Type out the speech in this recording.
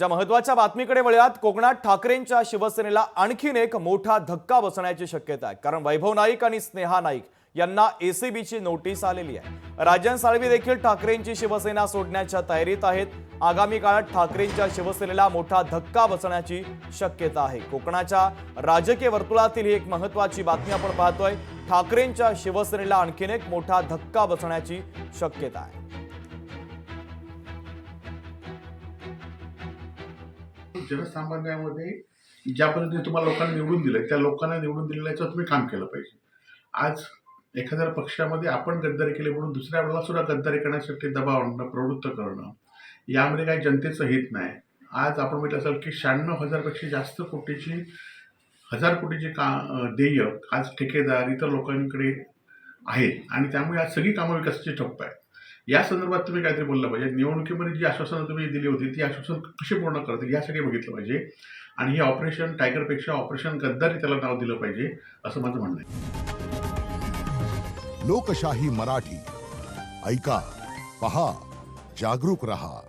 पुढच्या महत्त्वाच्या बातमीकडे वळूयात। कोकणात ठाकरेंच्या शिवसेनेला आणखीन एक मोठा धक्का बसण्याची शक्यता आहे, कारण वैभव नाईक आणि स्नेहा नाईक यांना एसीबीची नोटीस आलेली आहे। राजन साळवी देखील ठाकरेंची शिवसेना सोडण्याच्या तयारीत आहेत। आगामी काळात ठाकरेंच्या शिवसेनेला मोठा धक्का बसण्याची शक्यता आहे। कोकणाच्या राजकीय वर्तुळातील ही एक महत्त्वाची बातमी आपण पाहतोय। ठाकरेंच्या शिवसेनेला आणखीन एक मोठा धक्का बसण्याची शक्यता आहे। जनसामान्यामध्ये ज्या पद्धतीने तुम्हाला लोकांनी निवडून दिलं, त्या लोकांना निवडून दिलेल्याचं तुम्ही काम केलं पाहिजे। आज एखाद्या पक्षामध्ये आपण गद्दारी केली म्हणून दुसऱ्या वेळेला सुद्धा गद्दारी करण्यासाठी दबाव आणणं, प्रवृत्त करणं, यामध्ये काही जनतेचं हित नाही। आज आपण म्हटलं असेल की 96,000 पेक्षा जास्त कोटीची 1000 कोटीची देय आज ठेकेदार इतर लोकांकडे आहेत आणि त्यामुळे आज सगळी कामं विकासाची ठप्प आहे। या संदर्भात तुम्ही काहीतरी बोललं पाहिजे। निवडणुकीमध्ये जी आश्वासनं तुम्ही दिली होती ती आश्वासन कशी पूर्ण करतील यासाठी बघितलं पाहिजे आणि हे ऑपरेशन टायगरपेक्षा ऑपरेशन गद्दारी त्याला नाव दिलं पाहिजे असं माझं म्हणणं आहे। लोकशाही मराठी ऐका, पहा, जागरूक रहा।